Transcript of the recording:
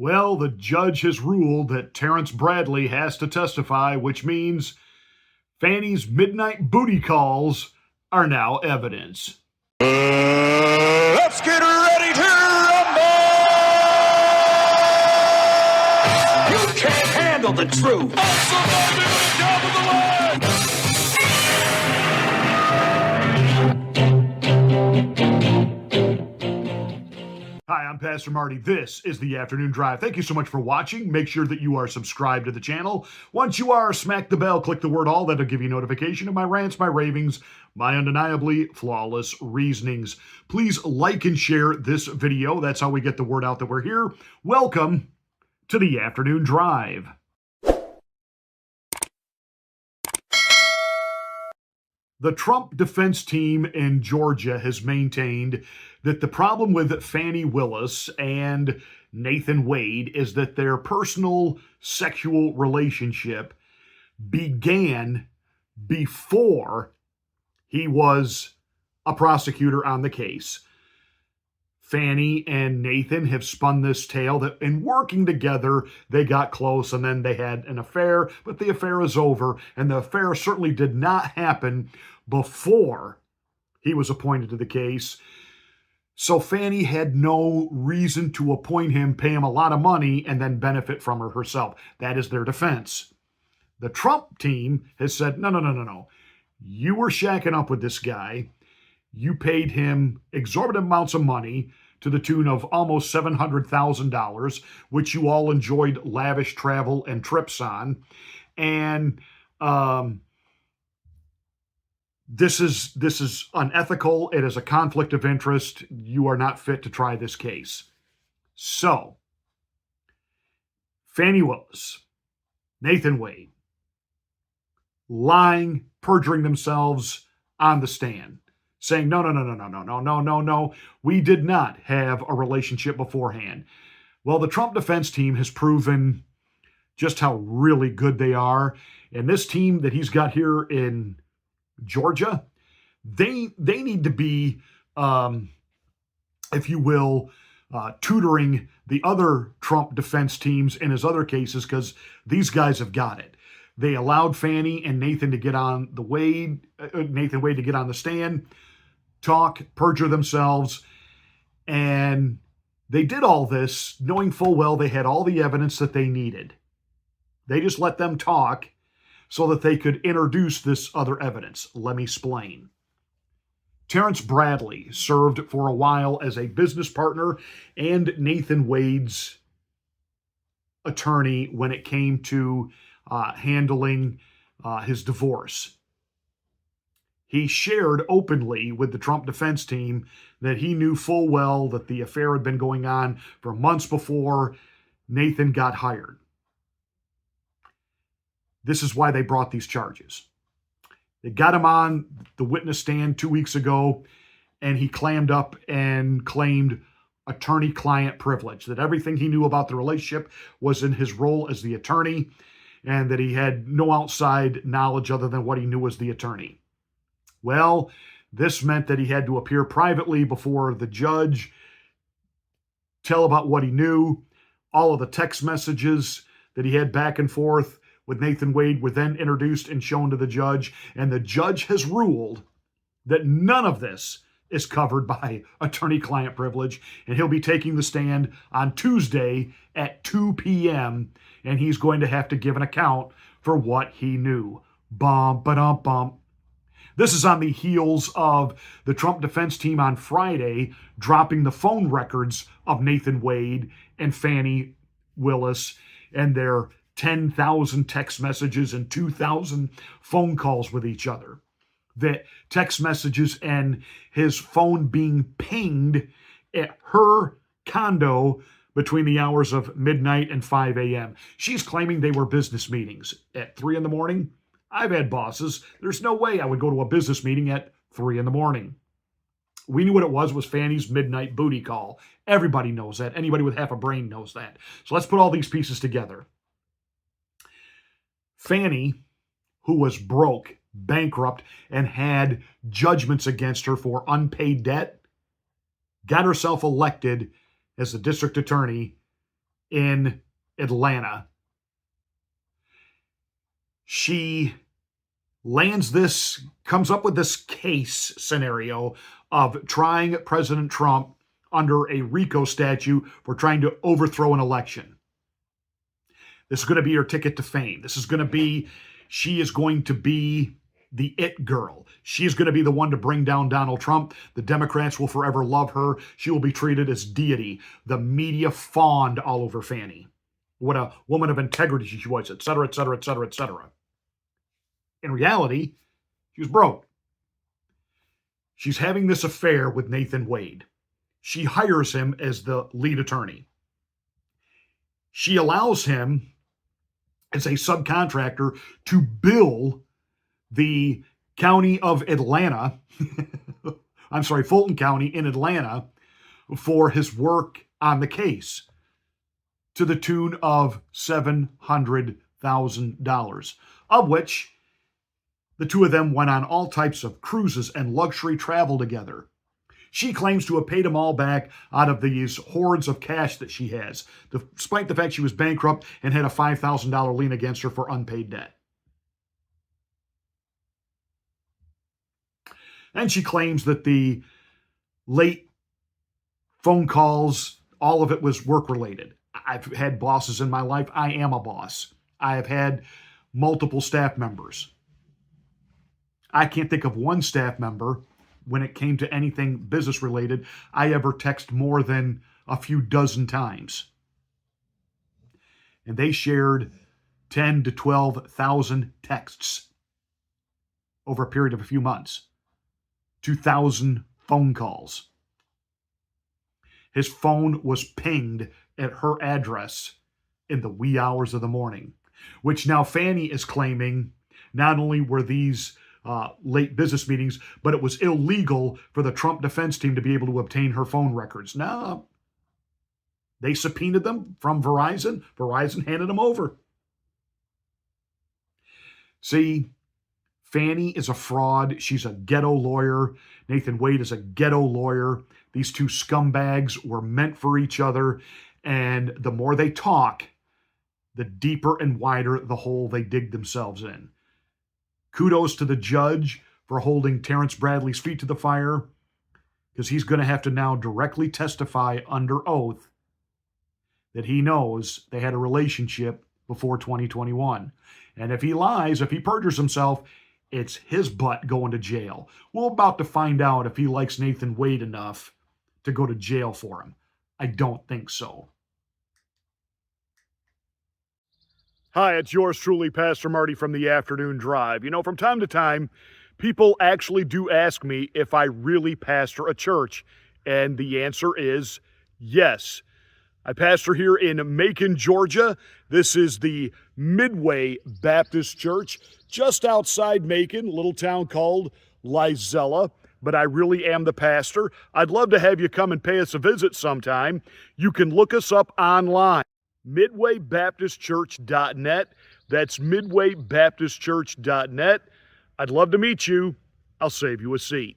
Well, the judge has ruled that Terrence Bradley has to testify, which means Fani's midnight booty calls are now evidence. Let's get ready to rumble! You can't handle the truth. Somebody with the top of the line. Hi, I'm Pastor Marty. This is the Afternoon Drive. Thank you so much for watching. Make sure that you are subscribed to the channel. Once you are, smack the bell, click the word all. That'll give you notification of my rants, my ravings, my undeniably flawless reasonings. Please like and share this video. That's how we get the word out that we're here. Welcome to the Afternoon Drive. The Trump defense team in Georgia has maintained that the problem with Fani Willis and Nathan Wade is that their personal sexual relationship began before he was a prosecutor on the case. Fani and Nathan have spun this tale that in working together, they got close and then they had an affair, but the affair is over, and the affair certainly did not happen before he was appointed to the case. So Fani had no reason to appoint him, pay him a lot of money, and then benefit from her herself. That is their defense. The Trump team has said, no. You were shacking up with this guy. You paid him exorbitant amounts of money to the tune of almost $700,000, which you all enjoyed lavish travel and trips on. And this is unethical. It is a conflict of interest. You are not fit to try this case. So, Fani Willis, Nathan Wade, lying, perjuring themselves on the stand, saying, no, we did not have a relationship beforehand. Well, the Trump defense team has proven just how really good they are. And this team that he's got here in Georgia, they need to be, if you will, tutoring the other Trump defense teams in his other cases, because these guys have got it. They allowed Fani and Nathan to get on Nathan Wade to get on the stand, talk, perjure themselves, and they did all this knowing full well they had all the evidence that they needed. They just let them talk so that they could introduce this other evidence. Let me explain. Terrence Bradley served for a while as a business partner and Nathan Wade's attorney when it came to handling his divorce. He shared openly with the Trump defense team that he knew full well that the affair had been going on for months before Nathan got hired. This is why they brought these charges. They got him on the witness stand 2 weeks ago, and he clammed up and claimed attorney-client privilege, that everything he knew about the relationship was in his role as the attorney, and that he had no outside knowledge other than what he knew as the attorney. Well, this meant that he had to appear privately before the judge, tell about what he knew. All of the text messages that he had back and forth with Nathan Wade were then introduced and shown to the judge, and the judge has ruled that none of this is covered by attorney-client privilege, and he'll be taking the stand on Tuesday at 2 p.m., and he's going to have to give an account for what he knew. Bum. This is on the heels of the Trump defense team on Friday dropping the phone records of Nathan Wade and Fani Willis and their 10,000 text messages and 2,000 phone calls with each other. The text messages and his phone being pinged at her condo between the hours of midnight and 5 a.m. She's claiming they were business meetings at 3 in the morning. I've had bosses. There's no way I would go to a business meeting at 3 in the morning. We knew what it was Fani's midnight booty call. Everybody knows that. Anybody with half a brain knows that. So let's put all these pieces together. Fani, who was broke, bankrupt, and had judgments against her for unpaid debt, got herself elected as the district attorney in Atlanta. She comes up with this case scenario of trying President Trump under a RICO statute for trying to overthrow an election. This is going to be her ticket to fame. She is going to be the it girl. She is going to be the one to bring down Donald Trump. The Democrats will forever love her. She will be treated as deity. The media fawned all over Fani. What a woman of integrity she was, et cetera, et cetera, et cetera, et cetera. In reality, she was broke. She's having this affair with Nathan Wade. She hires him as the lead attorney. She allows him as a subcontractor to bill the county of Atlanta, Fulton County in Atlanta, for his work on the case to the tune of $700,000, of which the two of them went on all types of cruises and luxury travel together. She claims to have paid them all back out of these hordes of cash that she has, despite the fact she was bankrupt and had a $5,000 lien against her for unpaid debt. And she claims that the late phone calls, all of it was work-related. I've had bosses in my life. I am a boss. I have had multiple staff members. I can't think of one staff member, when it came to anything business-related, I ever text more than a few dozen times. And they shared 10 to 12,000 texts over a period of a few months. 2,000 phone calls. His phone was pinged at her address in the wee hours of the morning, which now Fani is claiming not only were these late business meetings, but it was illegal for the Trump defense team to be able to obtain her phone records. No, they subpoenaed them from Verizon. Verizon handed them over. See, Fani is a fraud. She's a ghetto lawyer. Nathan Wade is a ghetto lawyer. These two scumbags were meant for each other. And the more they talk, the deeper and wider the hole they dig themselves in. Kudos to the judge for holding Terrence Bradley's feet to the fire, because he's going to have to now directly testify under oath that he knows they had a relationship before 2021. And if he lies, if he perjures himself, it's his butt going to jail. We're about to find out if he likes Nathan Wade enough to go to jail for him. I don't think so. Hi, it's yours truly, Pastor Marty from the Afternoon Drive. You know, from time to time, people actually do ask me if I really pastor a church, and the answer is yes. I pastor here in Macon, Georgia. This is the Midway Baptist Church, just outside Macon, a little town called Lizella. But I really am the pastor. I'd love to have you come and pay us a visit sometime. You can look us up online. MidwayBaptistChurch.net. That's MidwayBaptistChurch.net. I'd love to meet you. I'll save you a seat.